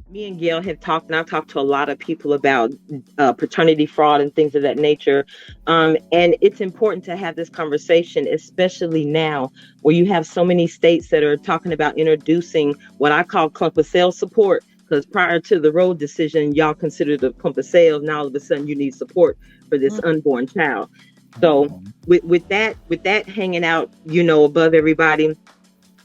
Me and Gail have talked, and I've talked to a lot of people about paternity fraud and things of that nature. And it's important to have this conversation, especially now where you have so many states that are talking about introducing what I call clump-of-cells support. Because prior to the Roe decision, y'all considered a clump of cells. Now all of a sudden, you need support for this unborn child. So Mhm. with that hanging out, above everybody,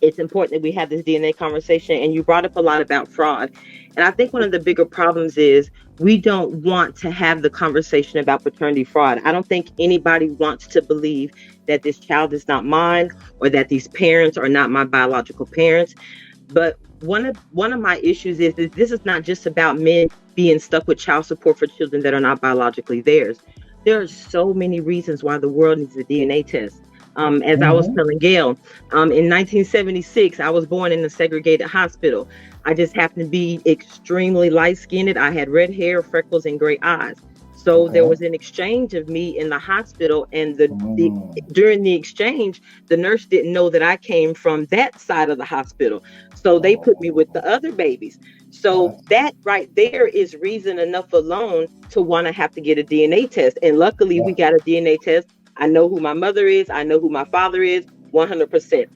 it's important that we have this DNA conversation. And you brought up a lot about fraud. And I think one of the bigger problems is we don't want to have the conversation about paternity fraud. I don't think anybody wants to believe that this child is not mine or that these parents are not my biological parents. But one of my issues is this is not just about men being stuck with child support for children that are not biologically theirs. There are so many reasons why the world needs a DNA test. As I was Mhm. telling Gail, in 1976, I was born in a segregated hospital. I just happened to be extremely light skinned. I had red hair, freckles, and gray eyes. So there Okay. was an exchange of me in the hospital, and the Mm. during the exchange, the nurse didn't know that I came from that side of the hospital. So they put me with the Oh, other babies. So gotcha. that right there is reason enough alone to want to have to get a DNA test. And luckily, Yeah. we got a DNA test. I know who my mother is. I know who my father is, 100%.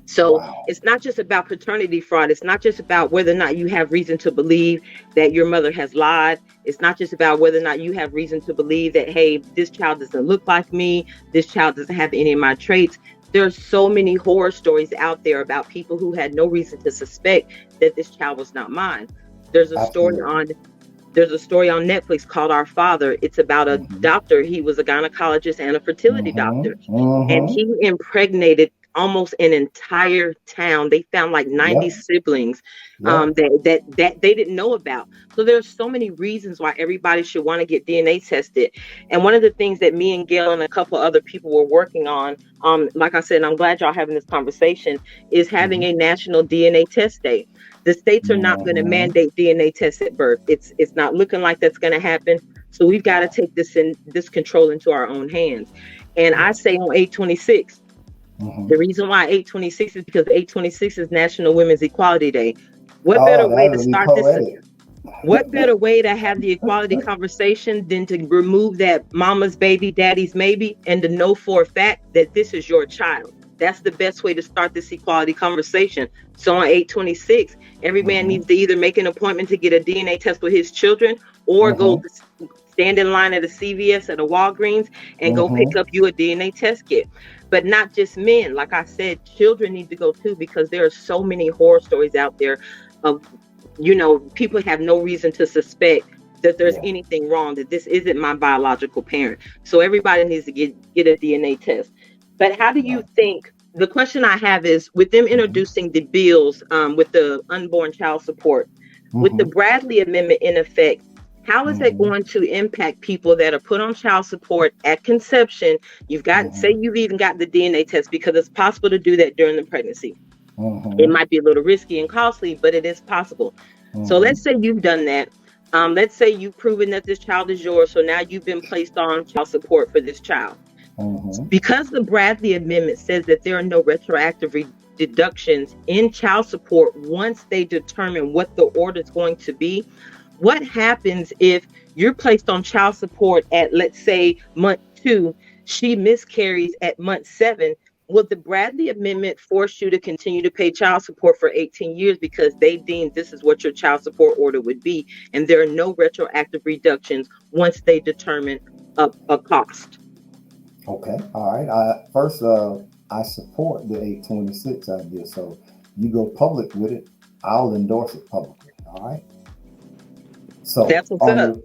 So Wow. it's not just about paternity fraud. It's not just about whether or not you have reason to believe that your mother has lied. It's not just about whether or not you have reason to believe that, hey, this child doesn't look like me. This child doesn't have any of my traits. There are so many horror stories out there about people who had no reason to suspect that this child was not mine. There's a story Absolutely. on there's a story on Netflix called Our Father. It's about a Mhm. doctor. He was a gynecologist and a fertility Mhm. doctor, and Mhm. he impregnated almost an entire town. They found like 90 Yep. siblings Yep. that they didn't know about. So there's so many reasons why everybody should want to get DNA tested. And one of the things that me and Gail and a couple other people were working on, like I said, and I'm glad y'all having this conversation, is having Mhm. a national DNA test day. The states are not going to Mhm. mandate DNA tests at birth. It's not looking like that's going to happen. So we've got to No. take this control into our own hands. And I Yeah. say on 8/26, Mhm. the reason why 8/26 is because 8/26 is National Women's Equality Day. What better Oh, way that to would be start this? poetic. What better way to have the equality conversation than to remove that mama's baby, daddy's maybe, and to know for a fact that this is your child? That's the best way to start this equality conversation. So on 8/26, every man Mhm. needs to either make an appointment to get a DNA test with his children or go Mhm. stand in line at a CVS at a Walgreens and go pick Mhm. up you a DNA test kit. But not just men. Like I said, children need to go too because there are so many horror stories out there of people have no reason to suspect that there's Yeah. anything wrong, that this isn't my biological parent. So everybody needs to get a DNA test. But how do you Right. think? The question I have is, with them Mhm. introducing the bills, with the unborn child support, with the Mhm. Bradley Amendment in effect, how is that Mhm. going to impact people that are put on child support at conception? Say Mhm. you've even got the DNA test, because it's possible to do that during the pregnancy. It Mhm. might be a little risky and costly, but it is possible. So Mhm. let's say you've done that. Let's say you've proven that this child is yours. So now you've been placed on child support for this child. Mhm. Because the Bradley Amendment says that there are no retroactive deductions in child support once they determine what the order is going to be. What happens if you're placed on child support at, let's say, month 2, she miscarries at month 7? Will the Bradley Amendment force you to continue to pay child support for 18 years because they deem this is what your child support order would be, and there are no retroactive reductions once they determine a cost? Okay. All right. First, I support the 826 idea. So you go public with it. I'll endorse it publicly. All right. So That's what's up.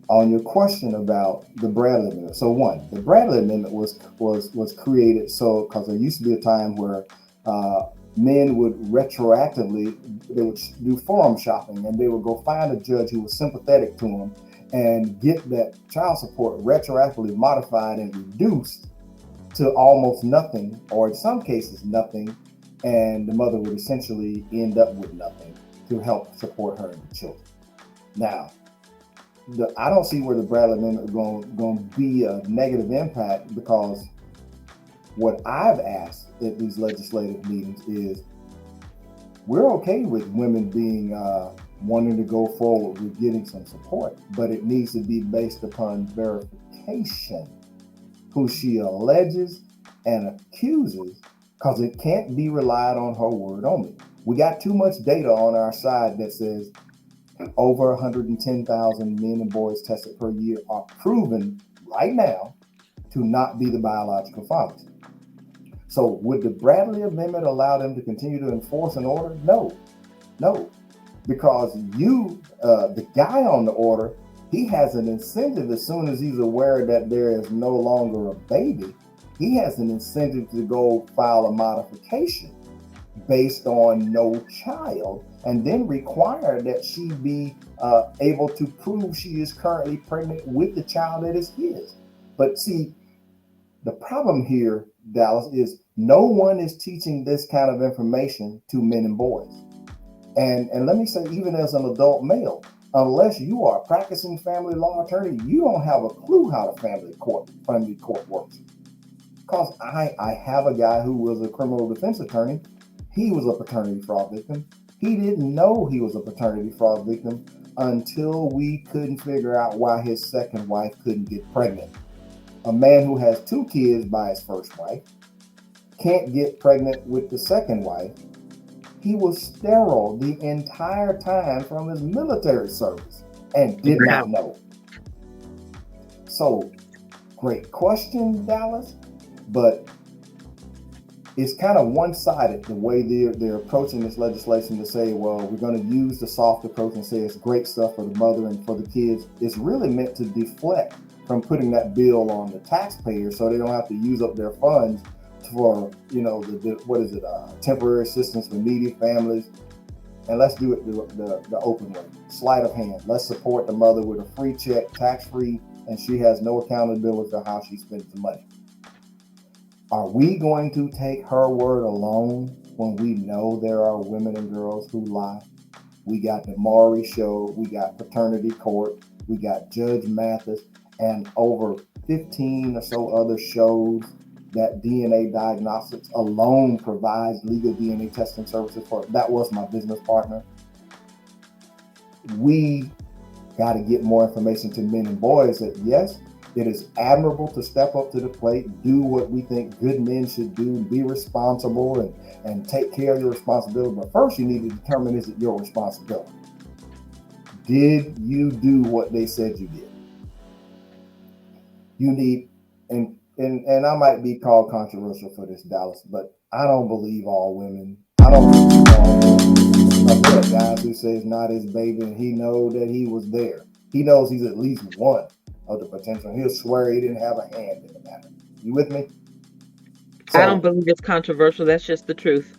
on your question about the Bradley Amendment. So one, the Bradley Amendment was created so because there used to be a time where uh, men would retroactively they would do forum shopping and they would go find a judge who was sympathetic to them and get that child support retroactively modified and reduced to almost nothing, or in some cases nothing, and the mother would essentially end up with nothing to help support her and the children. Now, I don't see where the Bradley Amendment is going to be a negative impact because what I've asked at these legislative meetings is we're okay with women being wanting to go forward with getting some support, but it needs to be based upon verification, who she alleges and accuses, because it can't be relied on her word only. We got too much data on our side that says over 110,000 men and boys tested per year are proven right now to not be the biological fathers. So would the Bradley Amendment allow them to continue to enforce an order? No, because the guy on the order, he has an incentive as soon as he's aware that there is no longer a baby. He has an incentive to go file a modification based on no child, and then require that she be able to prove she is currently pregnant with the child that is his. But see, the problem here, Dallas, is no one is teaching this kind of information to men and boys. And let me say, even as an adult male, unless you are a practicing family law attorney, you don't have a clue how the family court works. Because I have a guy who was a criminal defense attorney. He was a paternity fraud victim. He didn't know he was a paternity fraud victim until we couldn't figure out why his second wife couldn't get pregnant. A man who has 2 kids by his first wife can't get pregnant with the second wife. He was sterile the entire time from his military service and did not know. So, great question, Dallas, but it's kind of one-sided the way they're approaching this legislation to say, well, we're going to use the soft approach and say it's great stuff for the mother and for the kids. It's really meant to deflect from putting that bill on the taxpayer so they don't have to use up their funds for, temporary assistance for needy families. And let's do it the open way, sleight of hand. Let's support the mother with a free check, tax-free, and she has no accountability for how she spends the money. Are we going to take her word alone when we know there are women and girls who lie? We got the Maury Show, we got Paternity Court, we got Judge Mathis, and over 15 or so other shows that DNA Diagnostics alone provides legal DNA testing services for. That was my business partner. We got to get more information to men and boys that, yes, it is admirable to step up to the plate, do what we think good men should do, be responsible and take care of your responsibility. But first, you need to determine, is it your responsibility? Did you do what they said you did? You need, and I might be called controversial for this, Dallas, but I don't believe all women. I don't believe all women. There are guys who say it's not his baby and he knows that he was there. He knows he's at least one of the potential. He'll swear he didn't have a hand in the matter. You with me? So, I don't believe it's controversial. That's just the truth.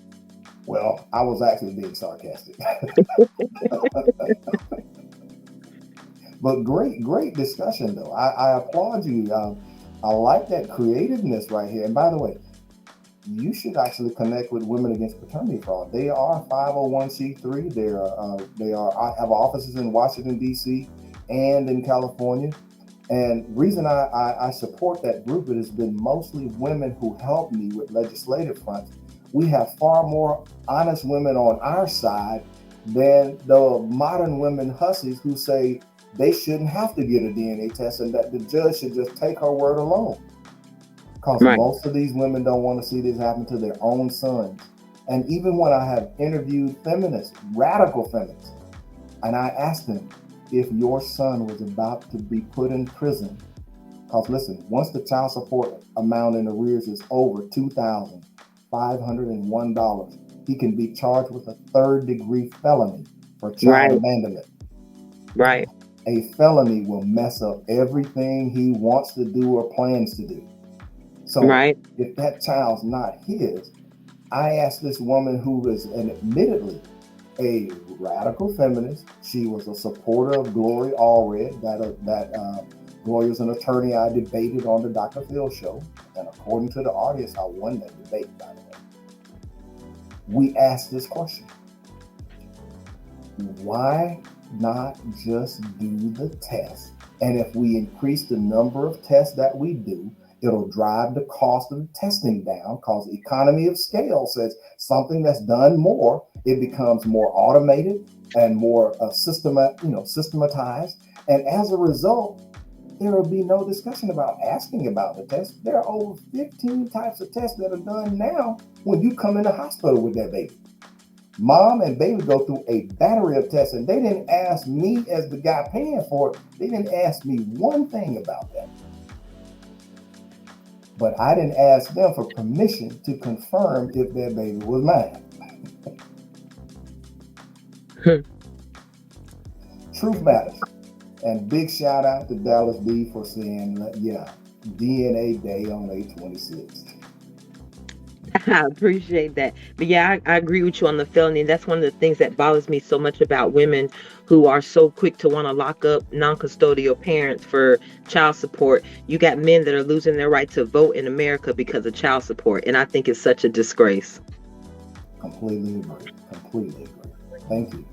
Well, I was actually being sarcastic. But great discussion, though. I applaud you. I like that creativeness right here. And by the way, you should actually connect with Women Against Paternity Fraud. They are 501c3. They have offices in Washington, D.C. and in California. And reason I support that group, it has been mostly women who help me with legislative fronts. We have far more honest women on our side than the modern women hussies who say they shouldn't have to get a DNA test and that the judge should just take her word alone. Because most of these women don't want to see this happen to their own sons. And even when I have interviewed feminists, radical feminists, and I asked them, if your son was about to be put in prison, because listen, once the child support amount in arrears is over $2,501, he can be charged with a 3rd-degree felony for child abandonment. Right. A felony will mess up everything he wants to do or plans to do. So if that child's not his, I asked this woman who is admittedly a radical feminist. She was a supporter of Gloria Allred. Gloria is an attorney I debated on the Dr. Phil show. And according to the audience, I won that debate, by the way. We asked this question. Why not just do the test? And if we increase the number of tests that we do, it'll drive the cost of testing down, because economy of scale says something that's done more, it becomes more automated and more systematized. And as a result, there will be no discussion about asking about the test. There are over 15 types of tests that are done now when you come in the hospital with that baby. Mom and baby go through a battery of tests, and they didn't ask me as the guy paying for it. They didn't ask me one thing about that. But I didn't ask them for permission to confirm if their baby was mine. Truth matters. And big shout out to Dallas B for saying, yeah, DNA day on 8/26. I appreciate that. But yeah, I agree with you on the felony. That's one of the things that bothers me so much about women who are so quick to want to lock up non-custodial parents for child support. You got men that are losing their right to vote in America because of child support. And I think it's such a disgrace. Completely agree. Completely agree. Thank you.